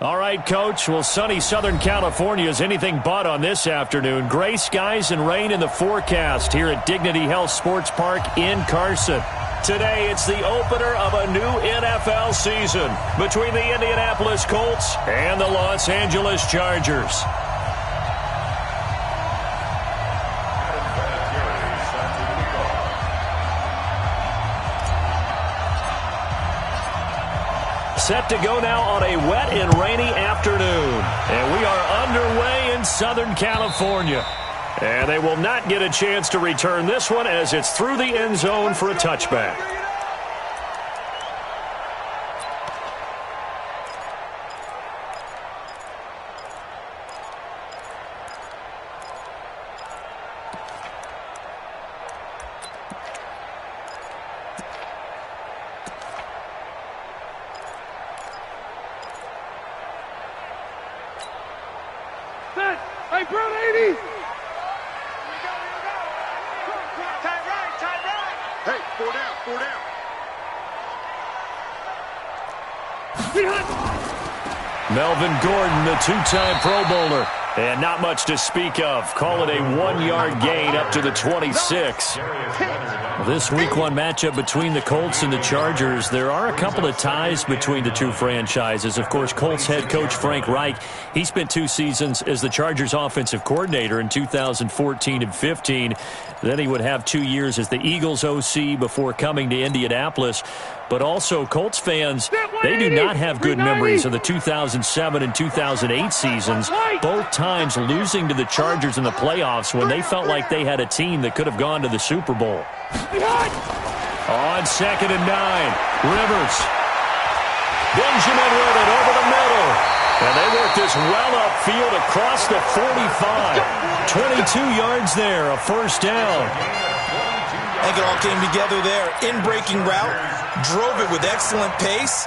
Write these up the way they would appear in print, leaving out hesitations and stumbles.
All right, Coach. Well, sunny Southern California is anything but on this afternoon. Gray skies and rain in the forecast here at Dignity Health Sports Park in Carson. Today, it's the opener of a new NFL season between the Indianapolis Colts and the Los Angeles Chargers. Set to go now on a wet and rainy afternoon. And we are underway in Southern California. And they will not get a chance to return this one as it's through the end zone for a touchback. Hey, Brown 80! Hey, four down. Melvin Gordon, the two-time Pro Bowler. And not much to speak of. Call it a 1-yard gain up to the 26. This Week 1 matchup between the Colts and the Chargers, there are a couple of ties between the two franchises. Of course, Colts head coach Frank Reich, he spent 2 seasons as the Chargers offensive coordinator in 2014 and 15. Then he would have 2 years as the Eagles OC before coming to Indianapolis. But also, Colts fans, they do not have good memories of the 2007 and 2008 seasons, both times losing to the Chargers in the playoffs when they felt like they had a team that could have gone to the Super Bowl. On 2nd and 9, Rivers. Benjamin with it over the middle. And they work this well upfield across the 45. 22 yards there, a first down. I think it all came together there. In-breaking route, drove it with excellent pace.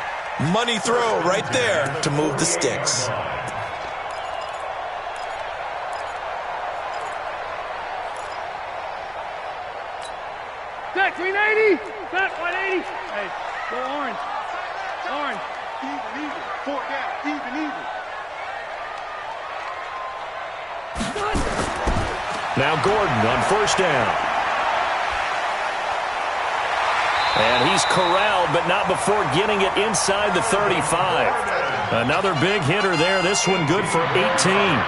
Money throw right there to move the sticks. Set, 380! Set, 180! Hey, go orange. Orange. Even. 4 down. Even. Now Gordon on first down. And he's corralled, but not before getting it inside the 35. Another big hitter there. This one good for 18.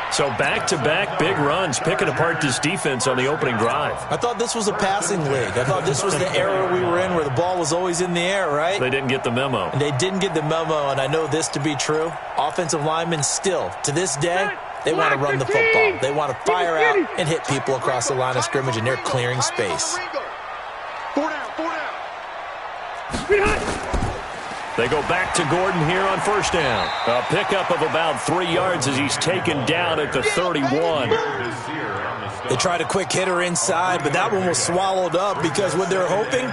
So back-to-back big runs, picking apart this defense on the opening drive. I thought this was a passing league. I thought this was the era we were in where the ball was always in the air, right? They didn't get the memo. And they didn't get the memo, and I know this to be true. Offensive linemen still, to this day, they want to run the football. They want to fire out and hit people across the line of scrimmage, and they're clearing space. 4 down. They go back to Gordon here on first down. A pickup of about 3 yards as he's taken down at the 31. They tried a quick hitter inside, but that one was swallowed up because what they're hoping,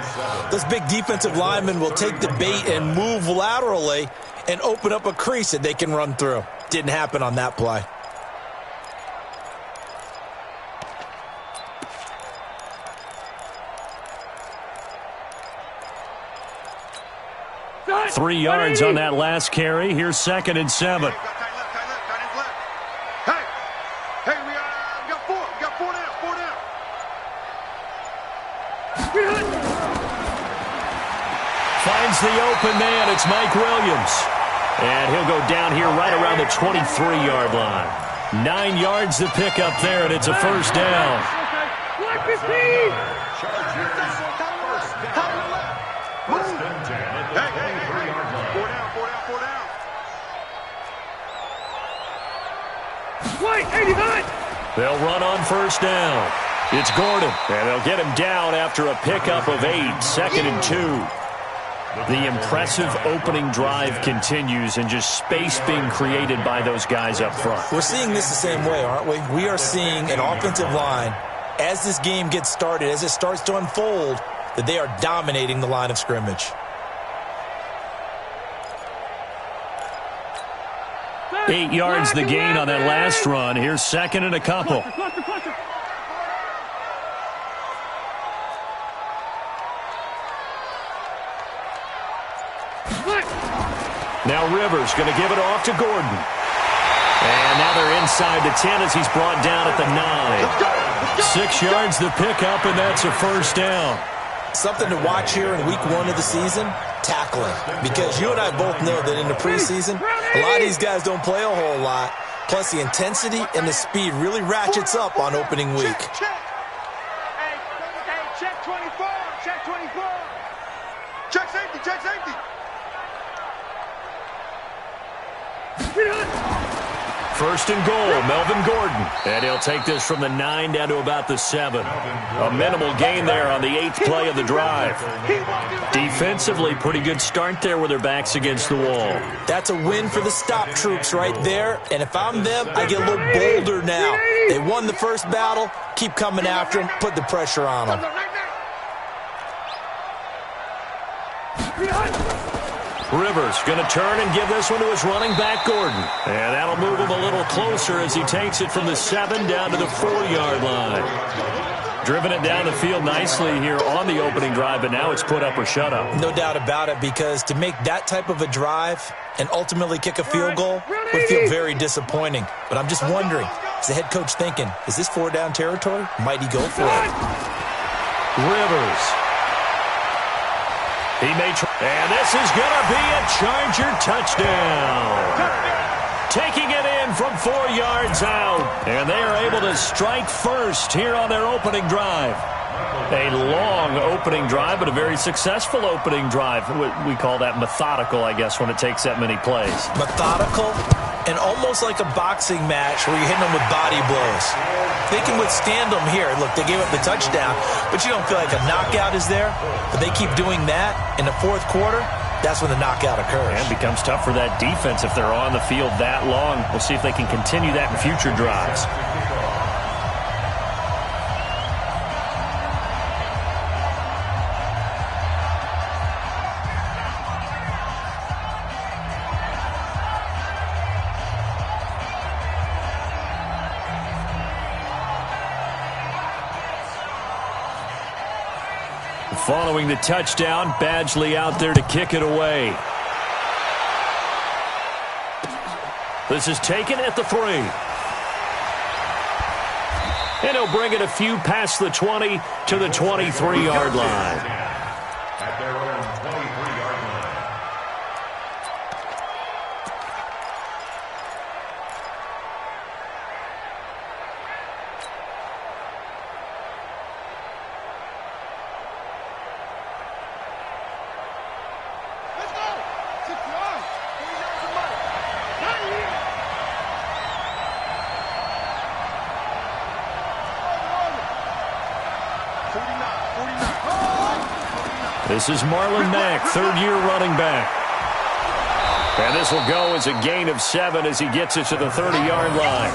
those big defensive linemen will take the bait and move laterally and open up a crease that they can run through. Didn't happen on that play. Three yards on that last carry. Here's 2nd and 7. Hey, we got 4. We got 4 down. 4 down. Finds the open man. It's Mike Williams. And he'll go down here right around the 23-yard line. 9 yards to pick up there, and it's a first down. Black 15! White, 89! They'll run on first down. It's Gordon, and they'll get him down after a pickup of 8, 2nd and 2. The impressive opening drive continues, and just space being created by those guys up front. We're seeing this the same way, aren't we? We are seeing an offensive line, as this game gets started, as it starts to unfold, that they are dominating the line of scrimmage. 8 yards the gain on that last run. Here's 2nd and a couple. Now Rivers going to give it off to Gordon. And now they're inside the 10 as he's brought down at the 9. 6 yards the pickup, and that's a first down. Something to watch here in week 1 of the season, tackling. Because you and I both know that in the preseason, a lot of these guys don't play a whole lot. Plus, the intensity and the speed really ratchets up on opening week. Hey, check 24. Check 24. Check safety. Check safety. First and goal, Melvin Gordon. And he'll take this from the 9 down to about the 7. A minimal gain there on the 8th play of the drive. Defensively, pretty good start there with their backs against the wall. That's a win for the stop troops right there. And if I'm them, I get a little bolder now. They won the first battle. Keep coming after them. Put the pressure on them. Rivers going to turn and give this one to his running back, Gordon. And that'll move him a little closer as he takes it from the 7 down to the 4-yard line. Driven it down the field nicely here on the opening drive, but now it's put up or shut up. No doubt about it, because to make that type of a drive and ultimately kick a field goal would feel very disappointing. But I'm just wondering, is the head coach thinking, is this 4-down territory? Might he go for it? Rivers. He may try, and this is going to be a Charger touchdown. Taking it in from 4 yards out, and they are able to strike first here on their opening drive. A long opening drive, but a very successful opening drive. We call that methodical, I guess, when it takes that many plays. Methodical and almost like a boxing match where you're hitting them with body blows. They can withstand them here. Look, they gave up the touchdown, but you don't feel like a knockout is there. But they keep doing that in the 4th quarter. That's when the knockout occurs. And it becomes tough for that defense if they're on the field that long. We'll see if they can continue that in future drives. Following the touchdown, Badgley out there to kick it away. This is taken at the 3. And he'll bring it a few past the 20 to the 23-yard line. At their own 23-yard line. This is Marlon Mack, 3rd-year running back. And this will go as a gain of 7 as he gets it to the 30-yard line.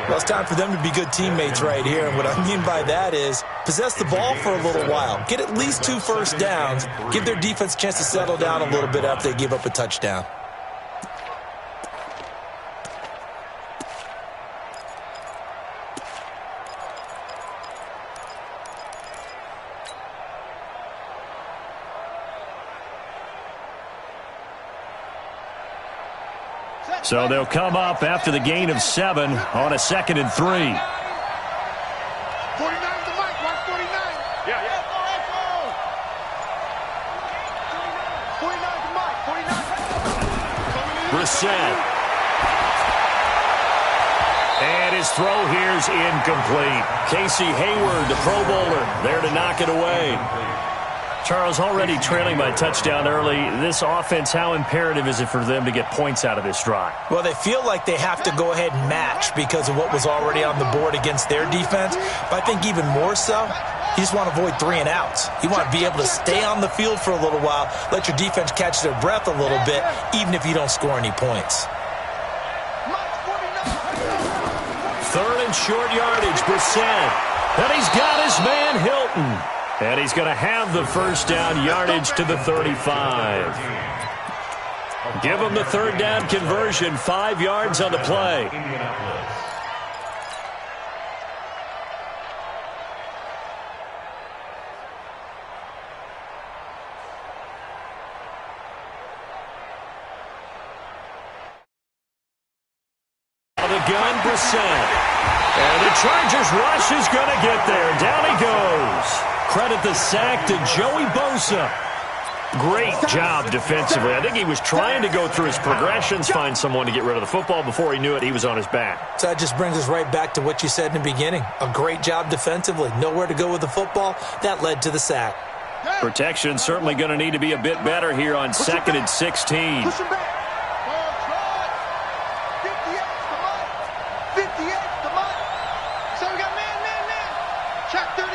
Well, it's time for them to be good teammates right here. And what I mean by that is possess the ball for a little while. Get at least 2 first downs. Give their defense a chance to settle down a little bit after they give up a touchdown. So they'll come up after the gain of 7 on a 2nd and 3. 49 to Mike. Mark 49. Yeah. 49 to Mike. 49. Brissett. And his throw here is incomplete. Casey Hayward, the Pro Bowler, there to knock it away. Charles, already trailing by touchdown early. This offense, how imperative is it for them to get points out of this drive? Well, they feel like they have to go ahead and match because of what was already on the board against their defense. But I think even more so, you just want to avoid 3 and outs. You want to be able to stay on the field for a little while, let your defense catch their breath a little bit, even if you don't score any points. 3rd and short yardage, Brissett. And he's got his man, Hilton. And he's going to have the first down yardage to the 35. Give him the 3rd down conversion, 5 yards on the play. the gun, Brissett. And the Chargers rush is going to get there. Down he goes. Credit the sack to Joey Bosa. Great job defensively. I think he was trying to go through his progressions, find someone to get rid of the football. Before he knew it, he was on his back. So that just brings us right back to what you said in the beginning. A great job defensively. Nowhere to go with the football. That led to the sack. Protection certainly going to need to be a bit better here on 2nd and 16. Push him back. 58, come on. So we got man. Check 31.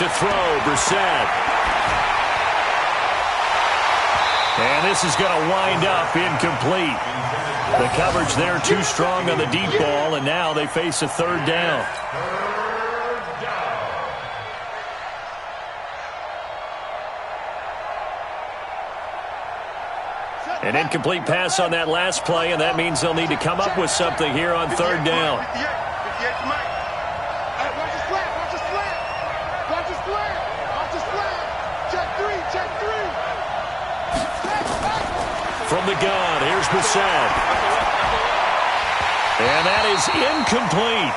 To throw, Brissett. And this is going to wind up incomplete. The coverage there too strong on the deep ball, and now they face a 3rd down. An incomplete pass on that last play, and that means they'll need to come up with something here on 3rd down. 58, come on. Watch the slant. Check three. From the gun, here's Brissett. And that is incomplete.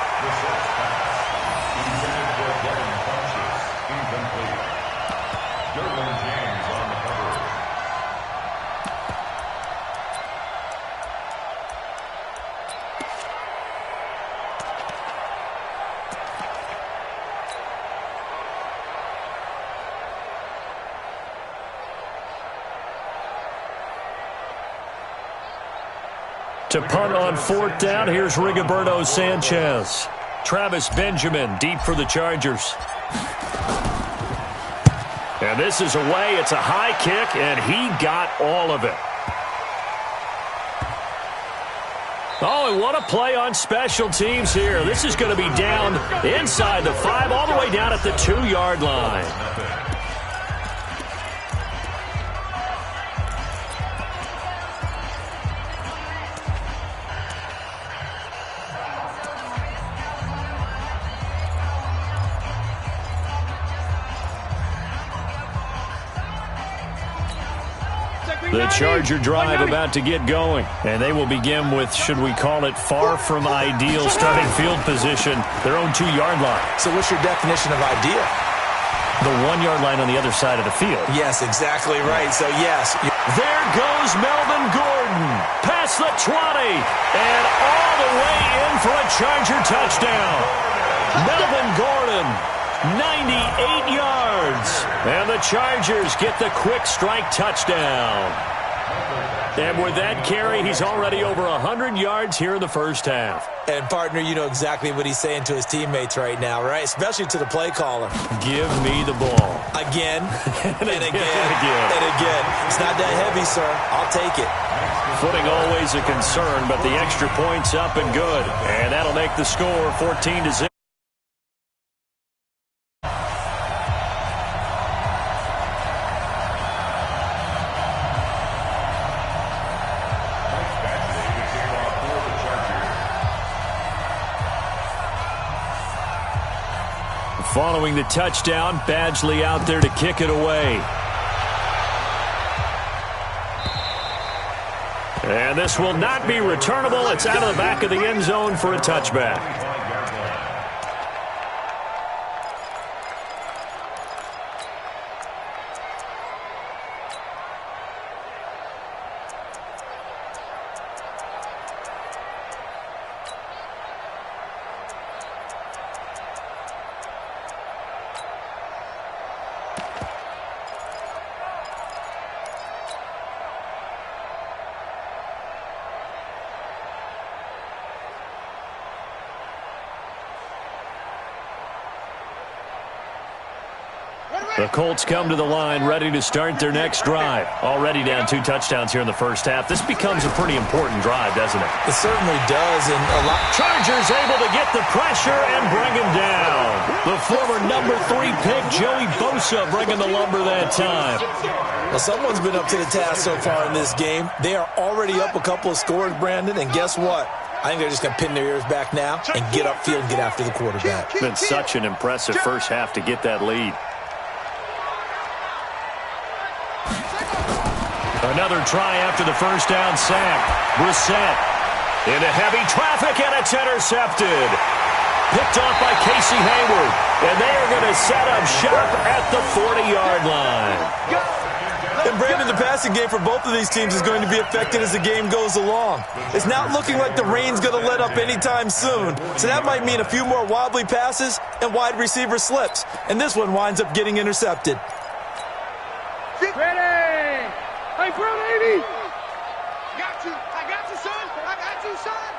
To punt on 4th down, here's Rigoberto Sanchez. Travis Benjamin deep for the Chargers. And this is away. It's a high kick, and he got all of it. Oh, and what a play on special teams here. This is going to be down inside the 5, all the way down at the 2-yard line. The Charger drive about to get going, and they will begin with, should we call it, far from ideal starting field position, their own 2-yard line. So what's your definition of ideal? The 1-yard line on the other side of the field. Yes, exactly right. So, yes. There goes Melvin Gordon. Past the 20, and all the way in for a Charger touchdown. Melvin Gordon, 98 yards. And the Chargers get the quick strike touchdown. And with that carry, he's already over 100 yards here in the first half. And, partner, you know exactly what he's saying to his teammates right now, right? Especially to the play caller. Give me the ball. Again, and again. It's not that heavy, sir. I'll take it. Footing always a concern, but the extra point's up and good. And that'll make the score 14-0. Following the touchdown, Badgley out there to kick it away. And this will not be returnable. It's out of the back of the end zone for a touchback. The Colts come to the line ready to start their next drive. Already down 2 touchdowns here in the first half. This becomes a pretty important drive, doesn't it? It certainly does. And a lot. Chargers able to get the pressure and bring him down. The former number 3 pick, Joey Bosa, bringing the lumber that time. Well, someone's been up to the task so far in this game. They are already up a couple of scores, Brandon, and guess what? I think they're just going to pin their ears back now and get upfield and get after the quarterback. It's been such an impressive first half to get that lead. Another try after the first down sack. Brissett Into heavy traffic, and it's intercepted. Picked off by Casey Hayward. And they are going to set up shop at the 40-yard line. And Brandon, the passing game for both of these teams is going to be affected as the game goes along. It's not looking like the rain's going to let up anytime soon. So that might mean a few more wobbly passes and wide receiver slips. And this one winds up getting intercepted. Ready! Hey, bro, baby! Got you. I got you, son. I got you, son.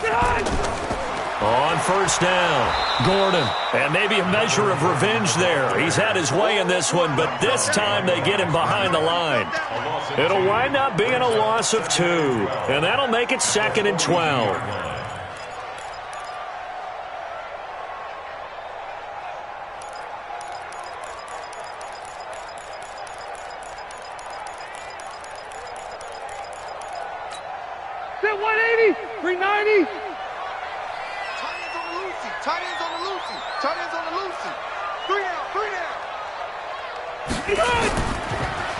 Get on! On first down, Gordon. And maybe a measure of revenge there. He's had his way in this one, but this time they get him behind the line. It'll wind up being a loss of 2. And that'll make it 2nd and 12. Set 180! 390! Tight ends on the Lucy. Tight ends on the Lucy. 3 down.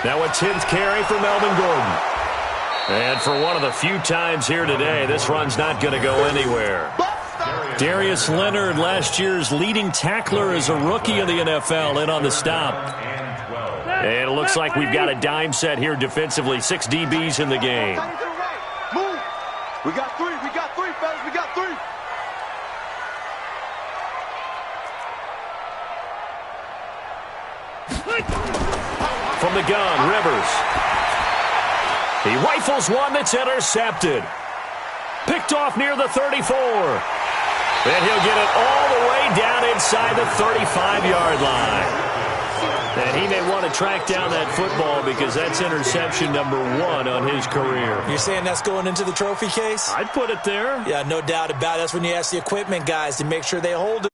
Now a 10th carry for Melvin Gordon. And for one of the few times here today, this run's not going to go anywhere. Darius Leonard, last year's leading tackler as a rookie in the NFL, in on the stop. And it looks like we've got a dime set here defensively. 6 DBs in the game. Move. We got 3. We got 3, fellas. We got 3. From the gun, Rivers. He rifles one that's intercepted. Picked off near the 34. And he'll get it all the way down inside the 35-yard line. And he may want to track down that football because that's interception number 1 on his career. You're saying that's going into the trophy case? I'd put it there. Yeah, no doubt about it. That's when you ask the equipment guys to make sure they hold it.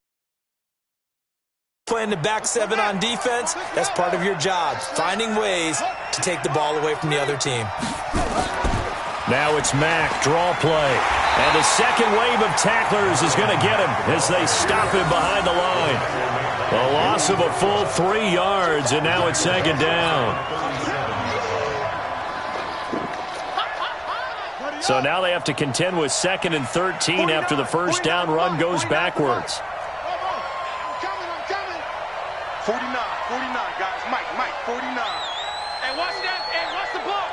Playing the back 7 on defense, that's part of your job. Finding ways to take the ball away from the other team. Now it's Mack, draw play. And the second wave of tacklers is going to get him as they stop him behind the line. A loss of a full 3 yards, and now it's 2nd down. So now they have to contend with 2nd and 13 after the first down run goes backwards. 49, guys. Mike, 49. Hey, watch that. Hey, watch the block.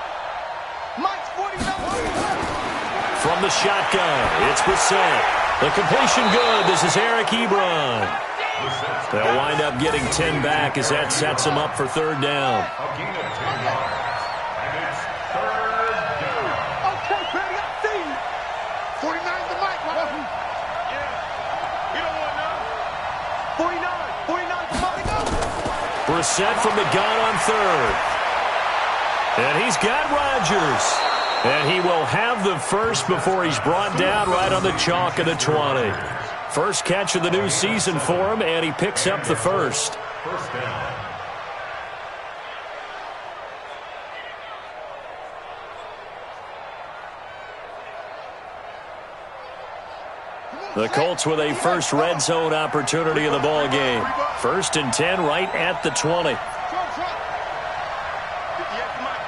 Mike's 49. From the shotgun, it's Brissett. The completion good. This is Eric Ebron. They'll wind up getting 10 back as that sets them up for 3rd down. Okay, baby, I see you. 49's the Mike, right? Yeah. We don't want none. 49's the Mike. Brissett from the gun on 3rd. And he's got Rodgers. And he will have the first before he's brought down right on the chalk of the 20. First catch of the new season for him, and he picks up the first. First down. The Colts with a first red zone opportunity in the ball game. 1st and 10 right at the 20. 58 to Mike,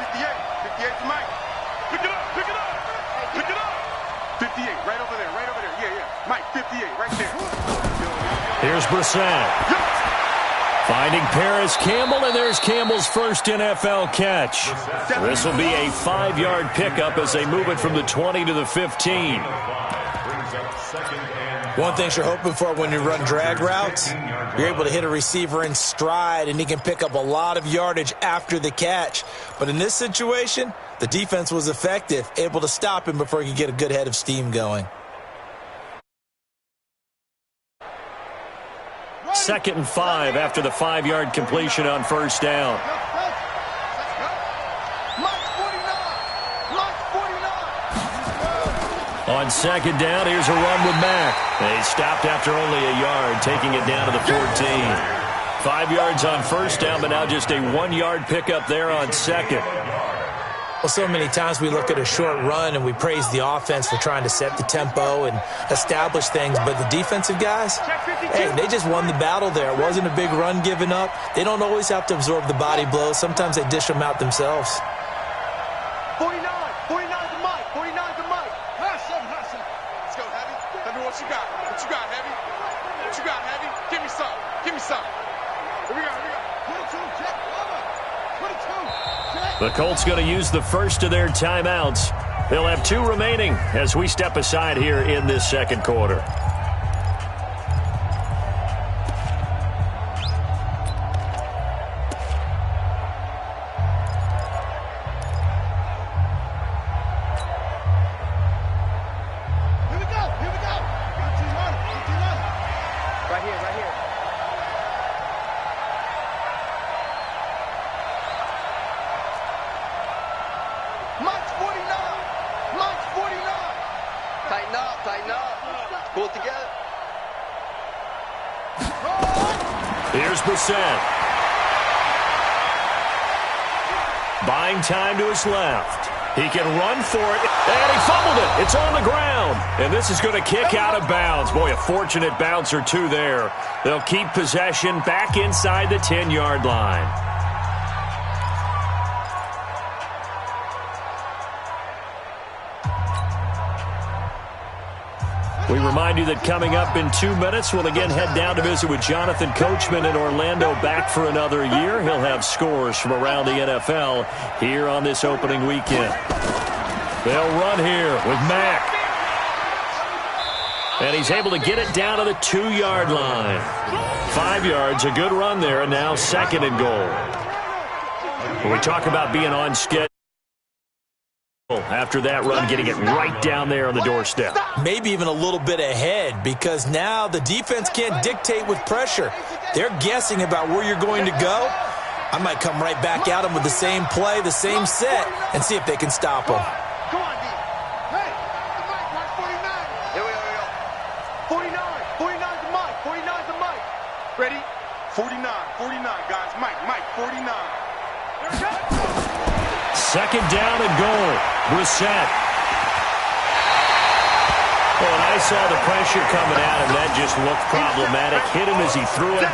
58 to Mike. Pick it up. 58, right over there. Yeah. Mike, 58, right there. Here's Brissett. Finding Paris Campbell, and there's Campbell's first NFL catch. This will be a 5-yard pickup as they move it from the 20 to the 15. One thing you're hoping for when you run drag routes, you're able to hit a receiver in stride, and he can pick up a lot of yardage after the catch. But in this situation, the defense was effective, able to stop him before he could get a good head of steam going. 2nd and 5 after the 5-yard completion on first down. On 2nd down, here's a run with Mack. They stopped after only a yard, taking it down to the 14. 5 yards on first down, but now just a 1-yard pickup there on 2nd. Well, so many times we look at a short run and we praise the offense for trying to set the tempo and establish things, but the defensive guys, hey, they just won the battle there. It wasn't a big run given up. They don't always have to absorb the body blows. Sometimes they dish them out themselves. 49. 49's the mic. 49's the mic. Hustle. Let's go, Heavy. Tell me what you got. What you got, Heavy? What you got, Heavy? Give me some. Give me some. Here we go. 22, check. 22, check. The Colts going to use the first of their timeouts. They'll have 2 remaining as we step aside here in this second quarter. Tighten up. Pull it together. Here's Brissett. Buying time to his left. He can run for it, and he fumbled it. It's on the ground, and this is going to kick out of bounds. Boy, a fortunate bounce or two there. They'll keep possession back inside the 10-yard line. We remind you that coming up in 2 minutes, we'll again head down to visit with Jonathan Coachman in Orlando, back for another year. He'll have scores from around the NFL here on this opening weekend. They'll run here with Mack. And he's able to get it down to the 2-yard line. 5 yards, a good run there, and now 2nd and goal. When we talk about being on schedule, after that run, getting it right down there on the doorstep. Maybe even a little bit ahead, because now the defense can't dictate with pressure. They're guessing about where you're going to go. I might come right back at them with the same play, the same set, and see if they can stop them. Come on, D. Hey, the mic, watch 49. Here we go. 49. 49's the mic. 49's the mic. Ready? 49, guys. Mike, 49. Here it comes. 2nd down and goal. Brissett. Oh, and I saw the pressure coming at him. That just looked problematic. Hit him as he threw it,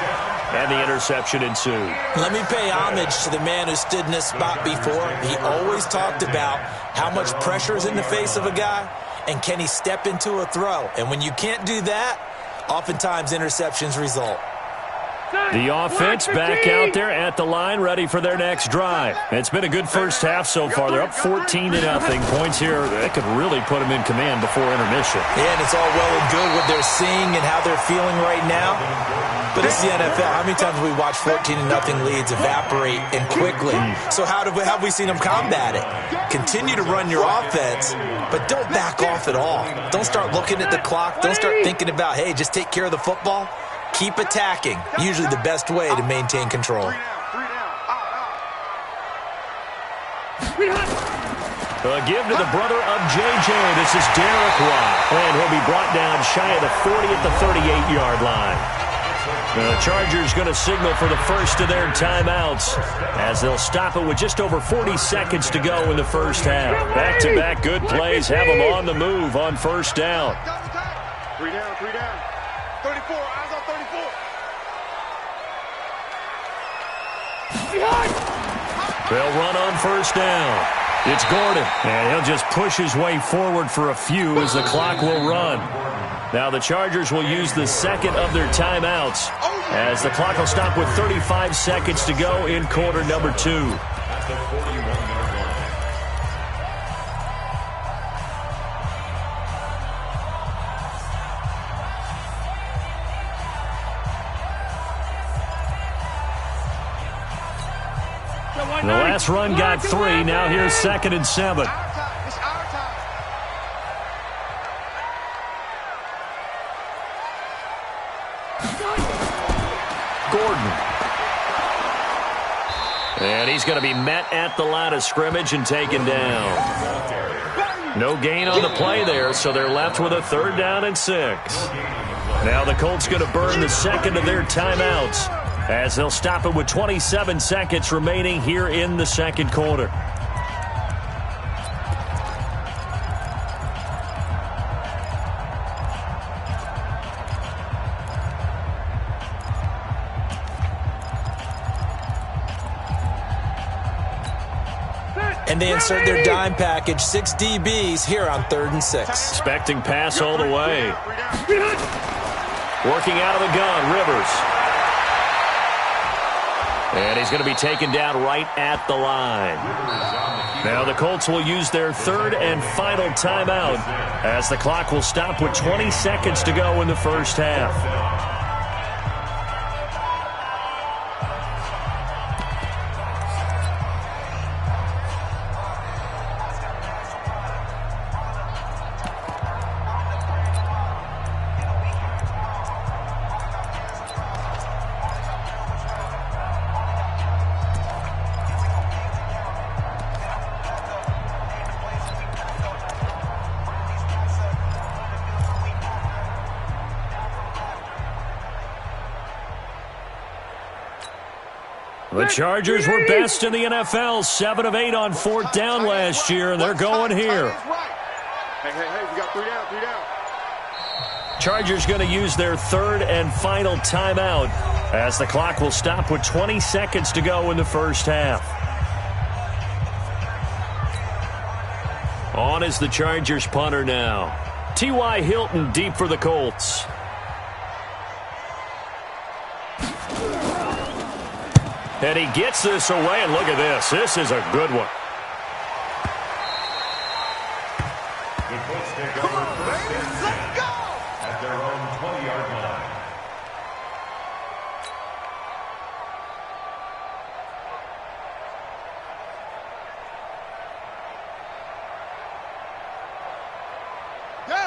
and the interception ensued. Let me pay homage to the man who stood in this spot before. He always talked about how much pressure is in the face of a guy, and can he step into a throw. And when you can't do that, oftentimes interceptions result. The offense back out there at the line, ready for their next drive. It's been a good first half so far. They're up 14-0. Points here, that could really put them in command before intermission. Yeah, and it's all well and good what they're seeing and how they're feeling right now. But it's the NFL. How many times have we watched 14-0 leads evaporate and quickly? So how have we seen them combat it? Continue to run your offense, but don't back off at all. Don't start looking at the clock. Don't start thinking about, hey, just take care of the football. Keep attacking. Usually the best way to maintain control. A give to the brother of J.J. This is Derek Watt. And he'll be brought down shy of the 40 at the 38-yard line. The Chargers going to signal for the first of their timeouts as they'll stop it with just over 40 seconds to go in the first half. Back-to-back good plays have them on the move on first down. 3 down. 34, eyes on 34. They'll run on first down. It's Gordon, and he'll just push his way forward for a few as the clock will run. Now the Chargers will use the second of their timeouts as the clock will stop with 35 seconds to go in quarter number 2. The last run got 3. Now here's 2nd and 7. It's our time. Gordon. And he's going to be met at the line of scrimmage and taken down. No gain on the play there, so they're left with a 3rd down and 6. Now the Colts going to burn the second of their timeouts as they'll stop it with 27 seconds remaining here in the second quarter. And And they insert their dime package, 6 DBs here on 3rd and 6. Expecting pass all the way. Working out of the gun, Rivers. And he's going to be taken down right at the line. Now the Colts will use their 3rd and final timeout as the clock will stop with 20 seconds to go in the first half. The Chargers were best in the NFL, 7 of 8 on 4th down last year, and they're going here. Hey, we got 3 down. Chargers going to use their 3rd and final timeout as the clock will stop with 20 seconds to go in the first half. On is the Chargers punter now. T.Y. Hilton deep for the Colts. And he gets this away, and look at this. This is a good one. The Colts take over first and 10 at their own 20-yard line.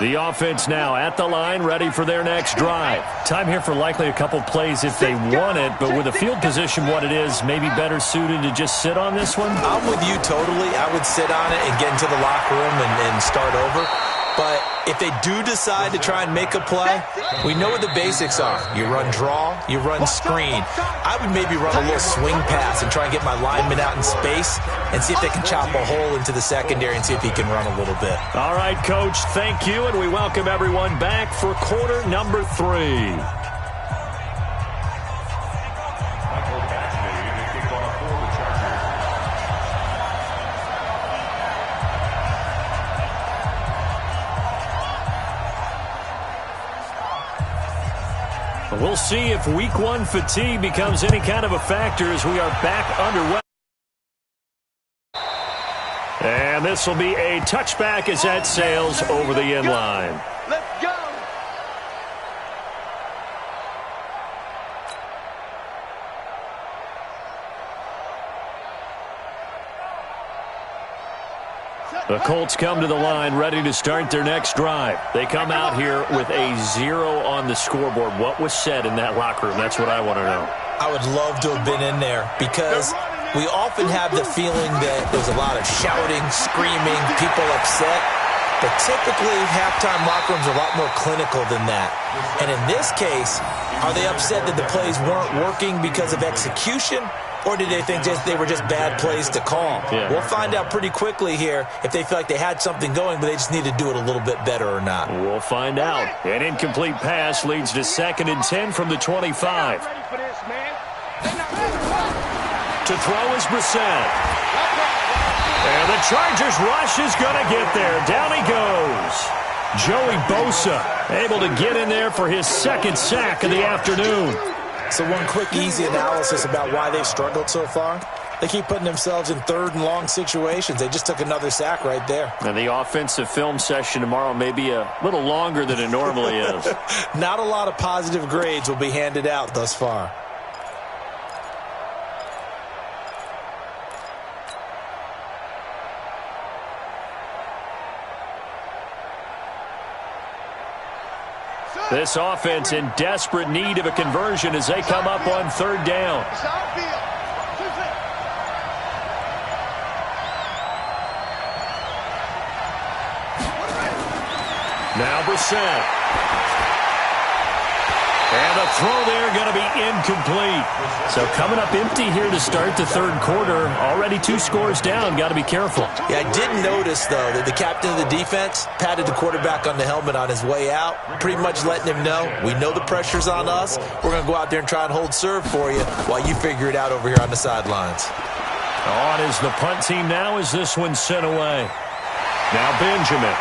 The offense now at the line, ready for their next drive. Time here for likely a couple plays if they want it, but with the field position what it is, maybe better suited to just sit on this one? I'm with you totally. I would sit on it and get into the locker room and start over. But if they do decide to try and make a play, we know what the basics are. You run draw, you run screen. I would maybe run a little swing pass and try and get my lineman out in space and see if they can chop a hole into the secondary and see if he can run a little bit. All right, Coach, thank you, and we welcome everyone back for quarter number 3. We'll see if week 1 fatigue becomes any kind of a factor as we are back underway. And this will be a touchback as that sails over the end line. Let's go. The Colts come to the line ready to start their next drive. They come out here with a 0 on the scoreboard. What was said in that locker room? That's what I want to know. I would love to have been in there because we often have the feeling that there's a lot of shouting, screaming, people upset. But typically, halftime locker rooms are a lot more clinical than that. And in this case, are they upset that the plays weren't working because of execution? Or did they think they were just bad plays to call? Yeah. We'll find out pretty quickly here if they feel like they had something going, but they just need to do it a little bit better or not. We'll find out. An incomplete pass leads to 2nd and 10 from the 25. Ready for this, man. To throw is Brissett. And the Chargers rush is going to get there. Down he goes. Joey Bosa able to get in there for his 2nd sack of the afternoon. So one quick, easy analysis about why they've struggled so far. They keep putting themselves in 3rd and long situations. They just took another sack right there. And the offensive film session tomorrow may be a little longer than it normally is. Not a lot of positive grades will be handed out thus far. This offense in desperate need of a conversion as they come up on 3rd down. Now Brissett. And the throw there going to be incomplete. So coming up empty here to start the 3rd quarter. Already 2 scores down. Got to be careful. Yeah, I did notice, though, that the captain of the defense patted the quarterback on the helmet on his way out, pretty much letting him know, we know the pressure's on us. We're going to go out there and try and hold serve for you while you figure it out over here on the sidelines. On is the punt team now as this one's sent away. Now Benjamin.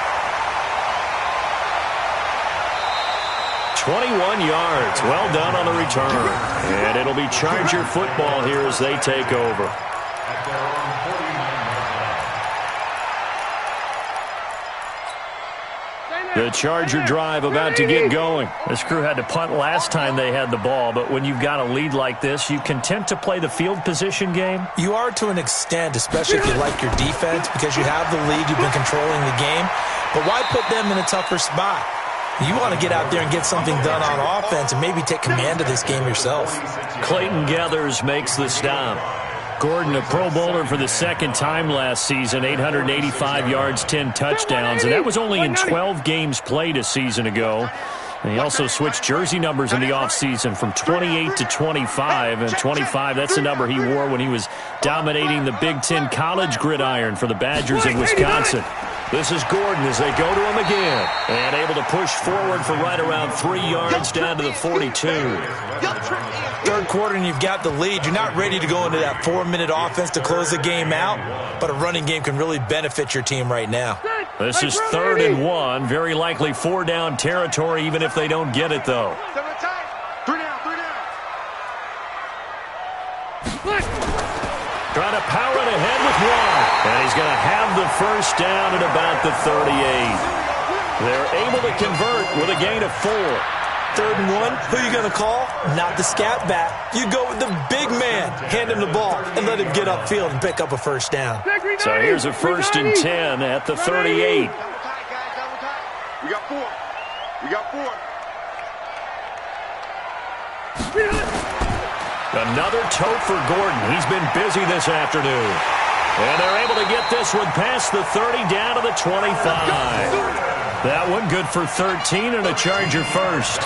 21 yards. Well done on the return. And it'll be Charger football here as they take over. The Charger drive about to get going. This crew had to punt last time they had the ball, but when you've got a lead like this, you content to play the field position game? You are to an extent, especially if you like your defense, because you have the lead, you've been controlling the game. But why put them in a tougher spot? You want to get out there and get something done on offense and maybe take command of this game yourself. Clayton Geathers makes the stop. Gordon, a Pro Bowler for the second time last season, 885 yards, 10 touchdowns, and that was only in 12 games played a season ago. And he also switched jersey numbers in the offseason from 28 to 25, and 25, that's the number he wore when he was dominating the Big Ten college gridiron for the Badgers of Wisconsin. This is Gordon as they go to him again, and able to push forward for right around 3 yards down to the 42. Third quarter and you've got the lead. You're not ready to go into that 4-minute offense to close the game out, but a running game can really benefit your team right now. This is 3rd and 1, very likely 4-down territory even if they don't get it, though. 3 down, 3 down. Trying to power it ahead with one. And he's going to have the first down at about the 38. They're able to convert with a gain of 4. 3rd and 1, who are you going to call? Not the scat back. You go with the big man. Hand him the ball and let him get upfield and pick up a first down. So here's a 1st and 10 at the 38. We got 4. We got 4. Another tote for Gordon. He's been busy this afternoon. And they're able to get this one past the 30 down to the 25. That one good for 13 and a Charger first.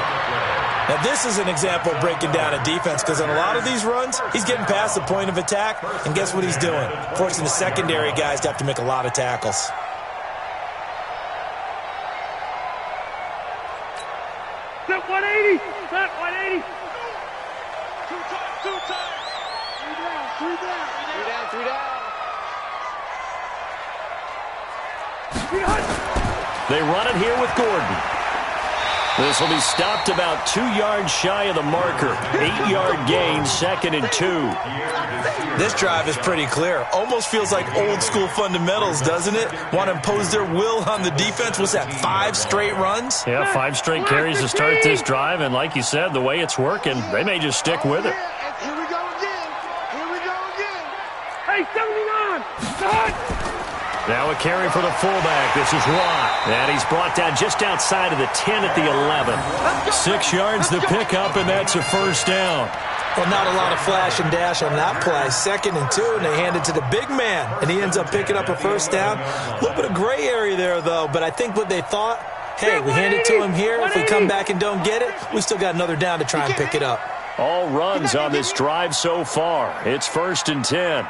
Now this is an example of breaking down a defense, because on a lot of these runs, he's getting past the point of attack, and guess what he's doing? Forcing the secondary guys to have to make a lot of tackles. Set 180. Set 180. 2 times, 2 times. 3 down, 3 down. 3 down, 3 down. They run it here with Gordon. This will be stopped about 2 yards shy of the marker. 8-yard gain, 2nd and 2. This drive is pretty clear. Almost feels like old school fundamentals, doesn't it? Want to impose their will on the defense. What's that, 5 straight runs? Yeah, 5 straight carries to start this drive, and like you said, the way it's working, they may just stick with it. Here we go again. Here we go again. Hey, 79. Cut. Now a carry for the fullback. This is Watt. And he's brought down just outside of the 10 at the 11. 6 yards to pick up, and that's a first down. Well, not a lot of flash and dash on that play. 2nd and 2, and they hand it to the big man, and he ends up picking up a first down. A little bit of gray area there, though, but I think what they thought, hey, we hand it to him here. If we come back and don't get it, we still got another down to try and pick it up. All runs on this drive so far. It's 1st and 10.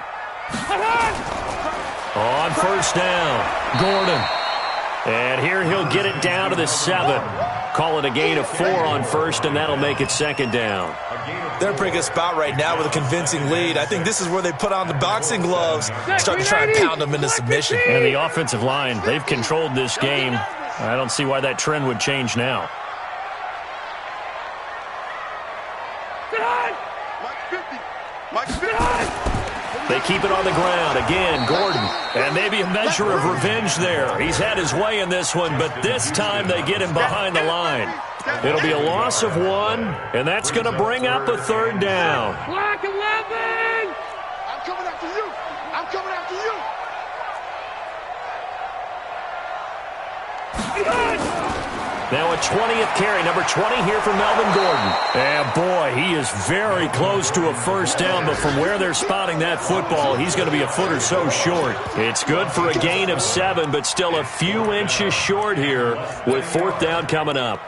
On first down, Gordon. And here he'll get it down to the 7. Call it a gain of 4 on first, and that'll make it 2nd down. They're in a pretty good spot right now with a convincing lead. I think this is where they put on the boxing gloves, start to try and pound them into submission. And the offensive line, they've controlled this game. I don't see why that trend would change now. Mike 50. They keep it on the ground. Again, Gordon. And maybe a measure of revenge there. He's had his way in this one, but this time they get him behind the line. It'll be a loss of 1, and that's going to bring up a 3rd down. Block 11. I'm coming after you. I'm coming after you. Now a 20th carry, number 20 here for Melvin Gordon. And boy, he is very close to a first down, but from where they're spotting that football, he's going to be a foot or so short. It's good for a gain of 7, but still a few inches short here with 4th down coming up.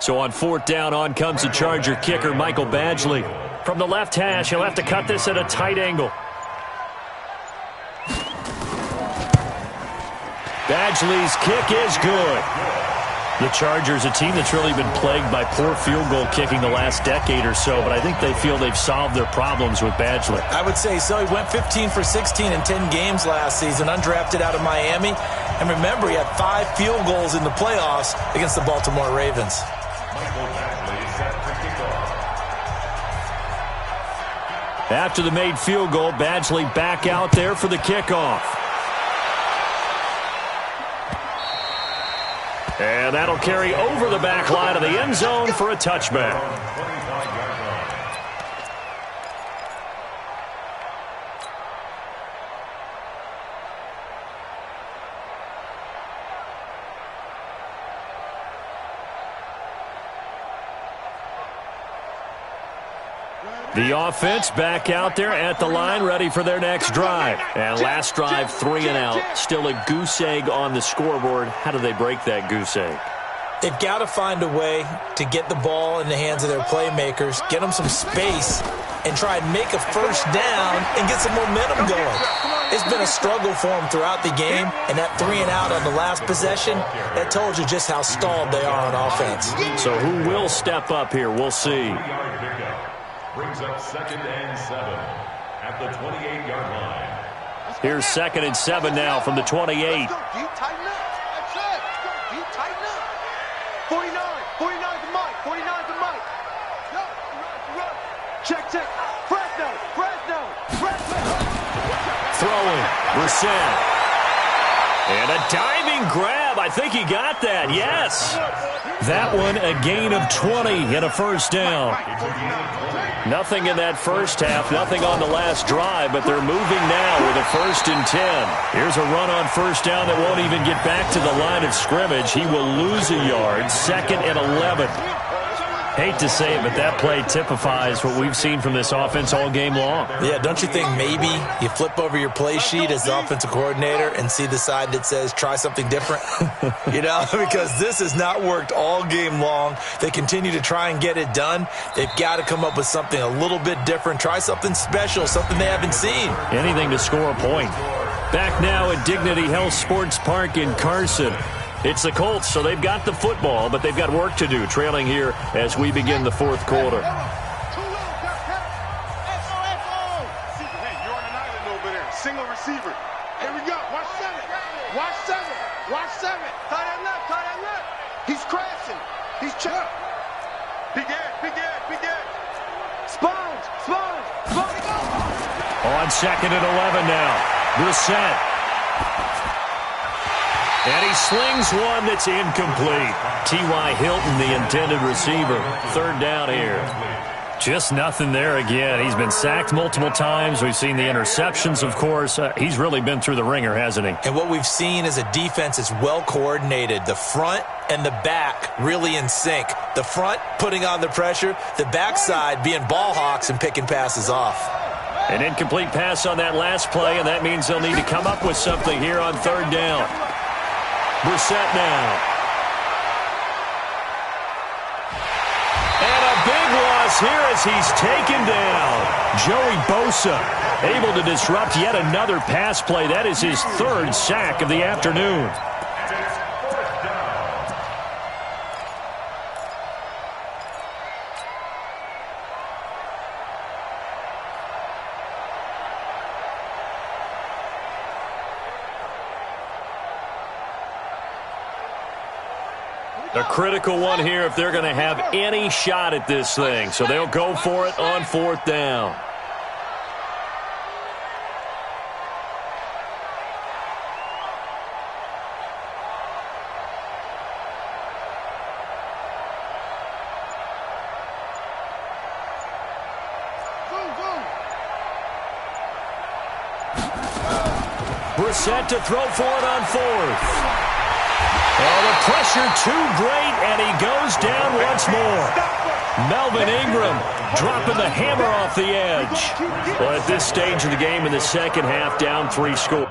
So on 4th down, on comes the Charger kicker, Michael Badgley. From the left hash, he'll have to cut this at a tight angle. Badgley's kick is good. The Chargers, a team that's really been plagued by poor field goal kicking the last decade or so, but I think they feel they've solved their problems with Badgley. I would say so. He went 15 for 16 in 10 games last season, undrafted out of Miami. And remember, he had 5 field goals in the playoffs against the Baltimore Ravens. After the made field goal, Badgley back out there for the kickoff. And that'll carry over the back line of the end zone for a touchback. The offense back out there at the line, ready for their next drive. And last drive, 3 and out. Still a goose egg on the scoreboard. How do they break that goose egg? They've got to find a way to get the ball in the hands of their playmakers, get them some space, and try and make a first down and get some momentum going. It's been a struggle for them throughout the game, and that 3 and out on the last possession, that told you just how stalled they are on offense. So who will step up here? We'll see. Brings up 2nd and 7 at the 28-yard line. Here's 2nd and 7 now from the 28. Deep, tighten up. That's it. Deep, tighten up. 49. 49 to Mike. 49 to Mike. Check. Fresno. Throwing. Brissett. And a diving grab. I think he got that. Yes. That one a gain of 20 and a first down. Nothing in that first half, nothing on the last drive, but they're moving now with a 1st and 10. Here's a run on first down that won't even get back to the line of scrimmage. He will lose a yard, 2nd and 11. Hate to say it, but that play typifies what we've seen from this offense all game long. Yeah, don't you think maybe you flip over your play sheet as the offensive coordinator and see the side that says try something different? Because this has not worked all game long. They continue to try and get it done. They've got to come up with something a little bit different. Try something special, something they haven't seen. Anything to score a point. Back now at Dignity Health Sports Park in Carson. It's the Colts, so they've got the football, but they've got work to do, trailing here as we begin the 4th quarter. Hey, you're on an island over there. Single receiver. Here we go. Watch 7. Tie that left. He's crashing. He's checking. Big Ed. Spines. On 2nd and 11 now. Brissett. And he slings one that's incomplete. T.Y. Hilton, the intended receiver. 3rd down here. Just nothing there again. He's been sacked multiple times. We've seen the interceptions, of course. He's really been through the ringer, hasn't he? And what we've seen is a defense that's well coordinated. The front and the back really in sync. The front putting on the pressure. The backside being ball hawks and picking passes off. An incomplete pass on that last play, and that means they'll need to come up with something here on 3rd down. Brissett now. And a big loss here as he's taken down. Joey Bosa able to disrupt yet another pass play. That is his 3rd sack of the afternoon. A critical one here if they're going to have any shot at this thing. So they'll go for it on 4th down. Brissett to throw for it on 4th. And the pressure too great, and he goes down once more. Melvin Ingram dropping the hammer off the edge. Well, at this stage of the game in the second half, down 3 scores.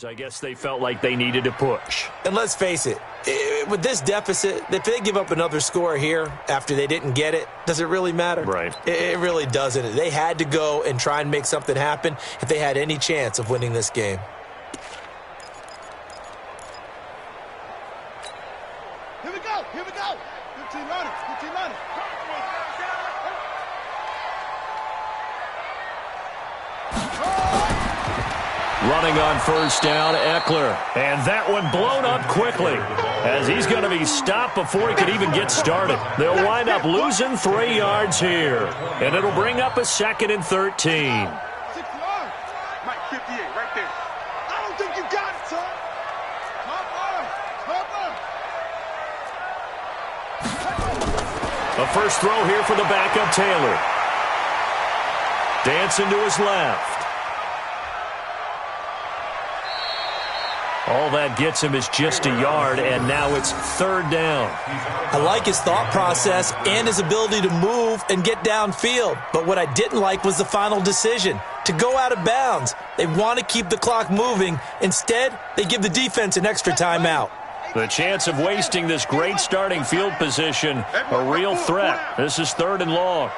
I guess they felt like they needed to push. And let's face it, with this deficit, if they give up another score here after they didn't get it, does it really matter? Right. It really doesn't. They had to go and try and make something happen if they had any chance of winning this game. Here we go. Here we go. 15 runners. 15 runners. Running on first down, Eckler. And that one blown up quickly as he's going to be stopped before he could even get started. They'll wind up losing 3 yards here. And it'll bring up a 2nd and 13. 6 yards. Mike, 58, right there. I don't think you got it, son. A first throw here for the backup, Taylor. Dancing to his left. All that gets him is just a yard, and now it's 3rd down. I like his thought process and his ability to move and get downfield. But what I didn't like was the final decision, to go out of bounds. They want to keep the clock moving. Instead, they give the defense an extra timeout. The chance of wasting this great starting field position, a real threat. This is 3rd and long.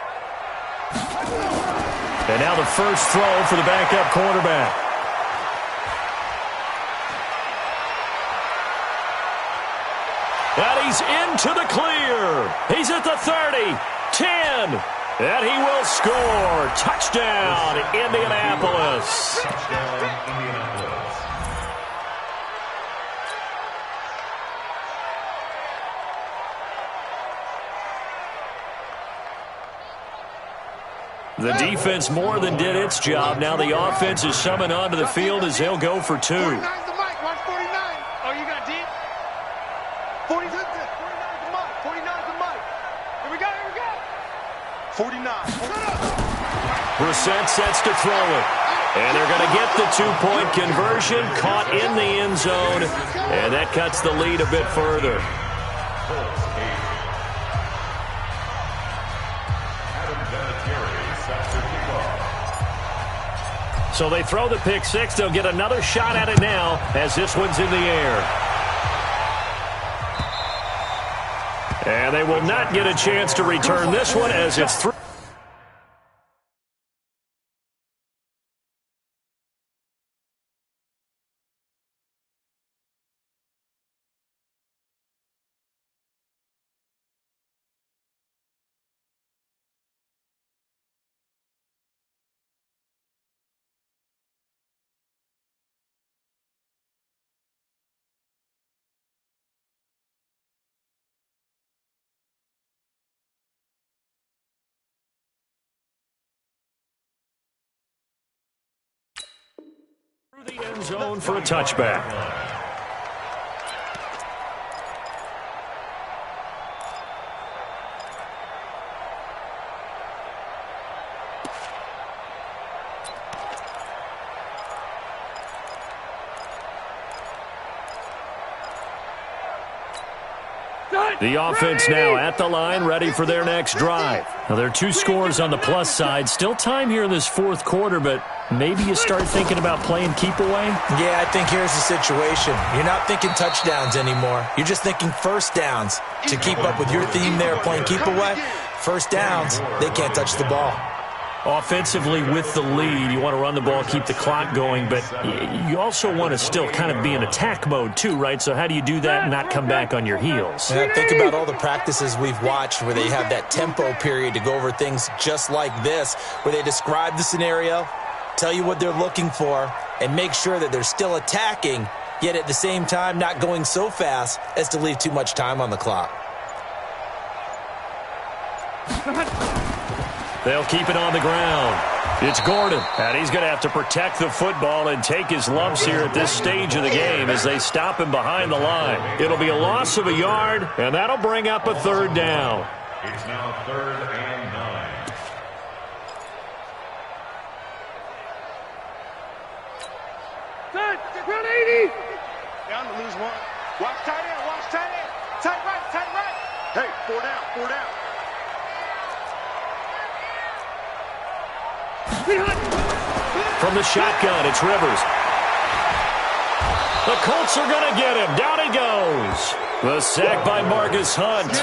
And now the first throw for the backup quarterback. And he's into the clear. He's at the 30, 10, and he will score. Touchdown, Indianapolis. The defense more than did its job. Now the offense is summoned onto the field as they'll go for 2. 49's the mic. Watch 49. Oh, you got deep? 49's the mic. 49's the mic. Here we go. Here we go. 49. Brissett sets to throw it. And they're going to get the 2-point conversion, caught in the end zone, and that cuts the lead a bit further. So they throw the pick six. They'll get another shot at it now as this one's in the air. And they will not get a chance to return this one as it's through. The end zone for a touchback. The offense now at the line, ready for their next drive. Now, there are 2 scores on the plus side. Still time here in this 4th quarter, but maybe you start thinking about playing keep away? Yeah, I think here's the situation. You're not thinking touchdowns anymore. You're just thinking first downs. To keep up with your theme there, playing keep away, first downs, they can't touch the ball. Offensively with the lead, you want to run the ball, keep the clock going, but you also want to still kind of be in attack mode too, right? So how do you do that and not come back on your heels? And I think about all the practices we've watched where they have that tempo period to go over things just like this, where they describe the scenario, tell you what they're looking for, and make sure that they're still attacking, yet at the same time not going so fast as to leave too much time on the clock. They'll keep it on the ground. It's Gordon, and he's going to have to protect the football and take his lumps here at this stage of the game as they stop him behind the line. It'll be a loss of a yard, and that'll bring up a 3rd down. It's now 3rd and 9. Set, run 80. Down to lose 1. Watch tight end. Watch tight end. Tight right. Tight right. Hey, 4 down. 4 down. From the shotgun, it's Rivers. The Colts are going to get him. Down he goes. The sack by Margus Hunt.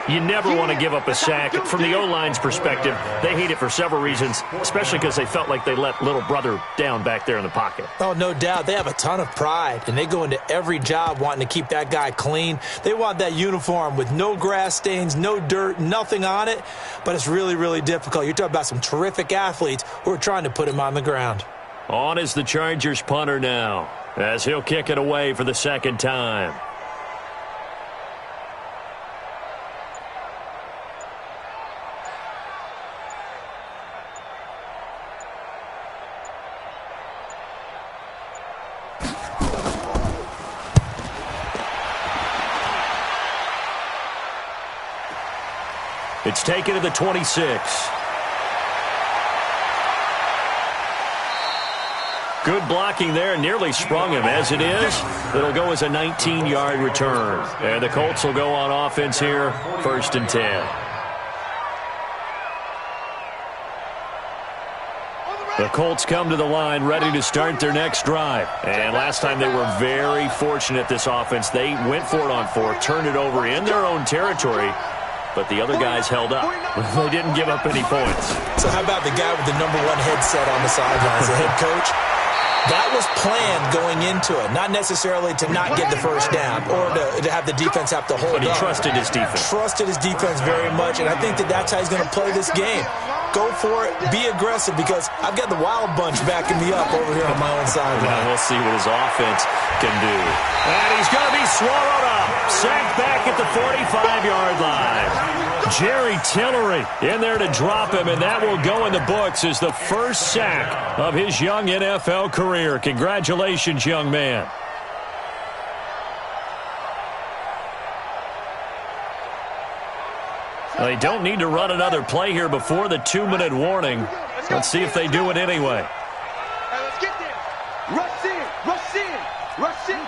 You never want to give up a sack. From the O-line's perspective, they hate it for several reasons, especially because they felt like they let little brother down back there in the pocket. Oh, no doubt. They have a ton of pride, and they go into every job wanting to keep that guy clean. They want that uniform with no grass stains, no dirt, nothing on it, but it's really, really difficult. You're talking about some terrific athletes who are trying to put him on the ground. On is the Chargers punter now, as he'll kick it away for the second time. It's taken to the 26. Good blocking there, nearly sprung him. As it is, it'll go as a 19-yard return. And the Colts will go on offense here, 1st and 10. The Colts come to the line ready to start their next drive. And last time they were very fortunate, this offense. They went for it on 4th, turned it over in their own territory, but the other guys held up. They didn't give up any points. So how about the guy with the number 1 headset on the sidelines, the head coach? That was planned going into it, not necessarily to not get the first down or to have the defense have to hold up. But he trusted his defense. Trusted his defense very much, and I think that's how he's going to play this game. Go for it, be aggressive, because I've got the wild bunch backing me up over here on my own sideline. Well, we'll see what his offense can do. And he's going to be swallowed up. Sacked back at the 45-yard line. Jerry Tillery in there to drop him, and that will go in the books as the first sack of his young NFL career. Congratulations, young man. They don't need to run another play here before the 2-minute warning. Let's see if they do it anyway. Hey, let's get there. Rush in, rush in, rush in.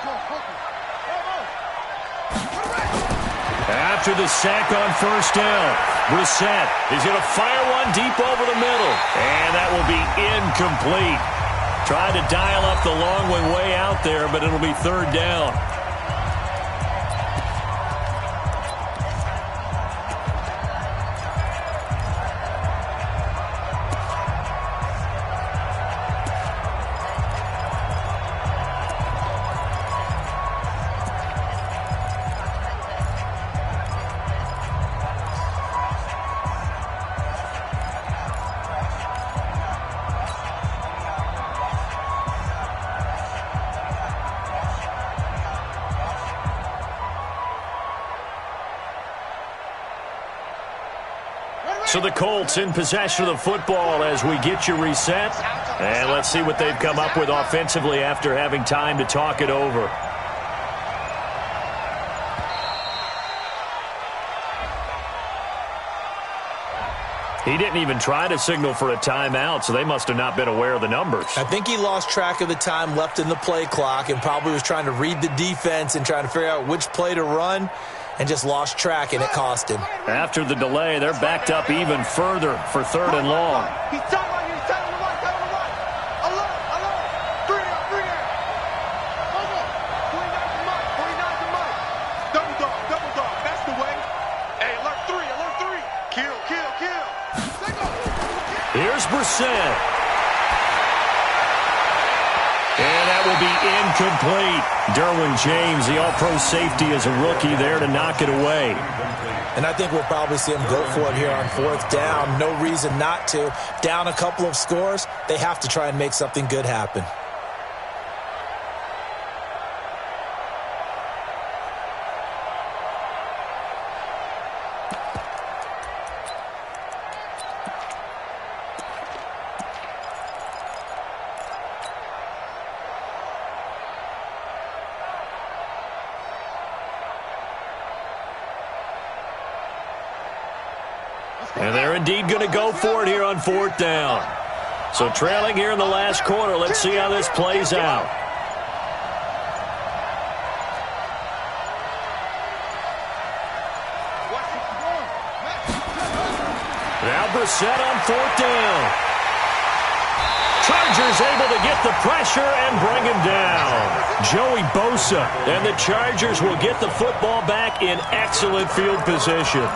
After the sack on 1st down, Brissett is going to fire one deep over the middle. And that will be incomplete. Tried to dial up the long one way out there, but it'll be 3rd down. So the Colts in possession of the football as we get you reset. And let's see what they've come up with offensively after having time to talk it over. He didn't even try to signal for a timeout, so they must have not been aware of the numbers. I think he lost track of the time left in the play clock and probably was trying to read the defense and trying to figure out which play to run, and just lost track, and it cost him. After the delay, they're backed up even further for 3rd and long. He's tight on you, he's tight on the right, tight on the right. Alert. 3 out, 3 out. 49's the mic, 49's the mic. Double dog, that's the way. Hey, alert 3. Kill. Here's Brissett. And that will be incomplete. Derwin James, the all-pro safety, is a rookie there to knock it away. And I think we'll probably see him go for it here on 4th down. No reason not to. Down a couple of scores, they have to try and make something good happen. And they're indeed going to go for it here on 4th down. So trailing here in the last quarter. Let's see how this plays out. Now Brissett on 4th down. Chargers Chargers able to get the pressure and bring him down. Joey Bosa, and the Chargers will get the football back in excellent field position.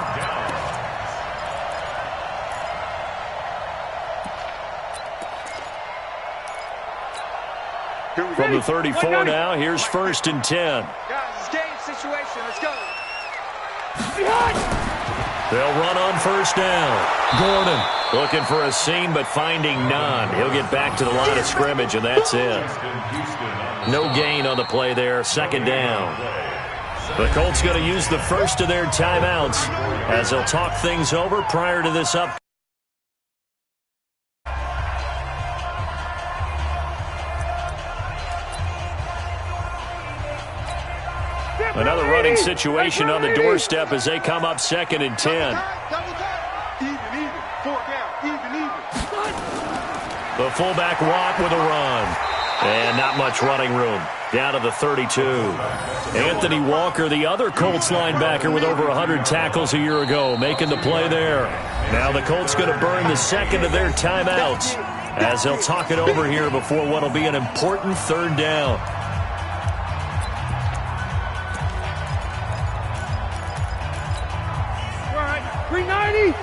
From the 34 now, here's 1st and 10. Guys, it's game situation. Let's go. They'll run on 1st down. Gordon looking for a seam, but finding none. He'll get back to the line of scrimmage, and that's it. No gain on the play there. 2nd down. The Colts going to use the first of their timeouts as they'll talk things over prior to this up. Another running situation on the doorstep as they come up 2nd and 10. Even. 4th down. Even. The fullback Watt with a run. And not much running room. Down to the 32. Anthony Walker, the other Colts linebacker with over 100 tackles a year ago, making the play there. Now the Colts going to burn the 2nd of their timeouts as they'll talk it over here before what will be an important 3rd down. All right, 390.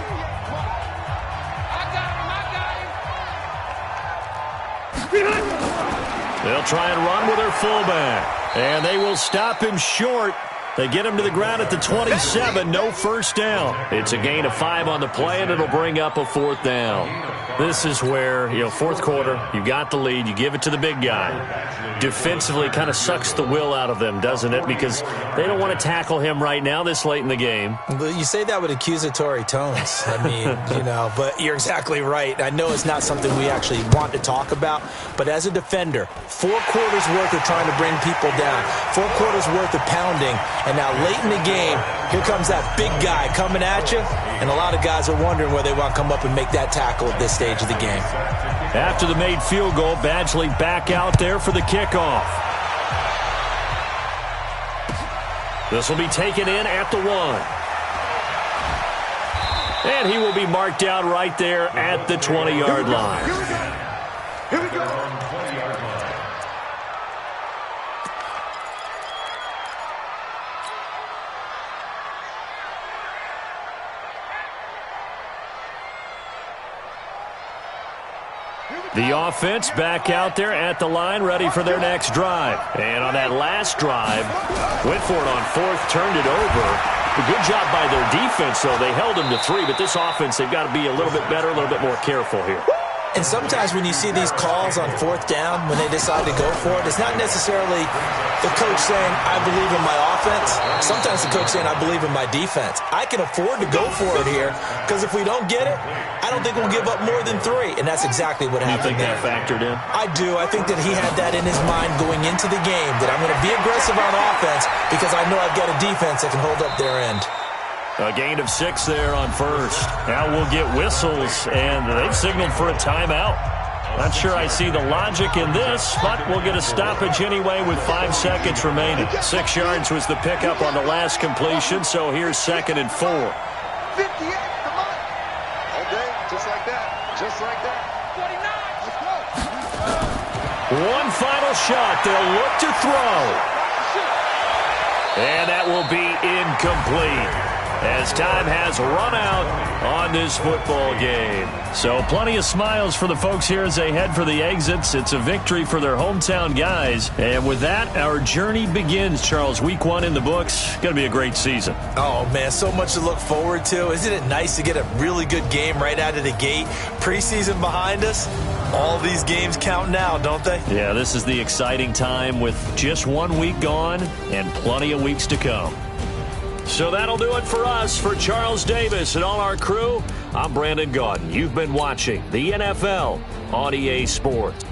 They'll try and run with their fullback. And they will stop him short. They get him to the ground at the 27. No 1st down. It's a gain of 5 on the play, and it'll bring up a 4th down. This is where, 4th quarter, you got the lead. You give it to the big guy. Defensively kind of sucks the will out of them, doesn't it? Because they don't want to tackle him right now this late in the game. But you say that with accusatory tones. I mean, but you're exactly right. I know it's not something we actually want to talk about, but as a defender, 4 quarters worth of trying to bring people down, 4 quarters worth of pounding, and now late in the game, here comes that big guy coming at you, and a lot of guys are wondering where they want to come up and make that tackle at this stage of the game. After the made field goal, Badgley back out there for the kickoff. This will be taken in at the 1. And he will be marked out right there at the 20-yard line. Here we go. The offense back out there at the line, ready for their next drive. And on that last drive, went for it on 4th, turned it over. A good job by their defense, though. They held them to 3, but this offense, they've got to be a little bit better, a little bit more careful here. And sometimes when you see these calls on 4th down, when they decide to go for it, it's not necessarily the coach saying, I believe in my offense. Sometimes the coach saying, I believe in my defense. I can afford to go for it here because if we don't get it, I don't think we'll give up more than 3. And that's exactly what happened. You think that factored in? I do. I think that he had that in his mind going into the game, that I'm going to be aggressive on offense because I know I've got a defense that can hold up their end. A gain of 6 there on 1st. Now we'll get whistles, and they've signaled for a timeout. Not sure I see the logic in this, but we'll get a stoppage anyway with 5 seconds remaining. 6 yards was the pickup on the last completion, so here's 2nd and 4. 58, the mark. Okay, just like that. Just like that. 49. Let's go. One final shot. They'll look to throw. And that will be incomplete, as time has run out on this football game. So plenty of smiles for the folks here as they head for the exits. It's a victory for their hometown guys. And with that, our journey begins, Charles. Week 1 in the books. Going to be a great season. Oh, man, so much to look forward to. Isn't it nice to get a really good game right out of the gate? Preseason behind us. All these games count now, don't they? Yeah, this is the exciting time with just 1 week gone and plenty of weeks to come. So that'll do it for us. For Charles Davis and all our crew, I'm Brandon Gaudin. You've been watching the NFL on EA Sports.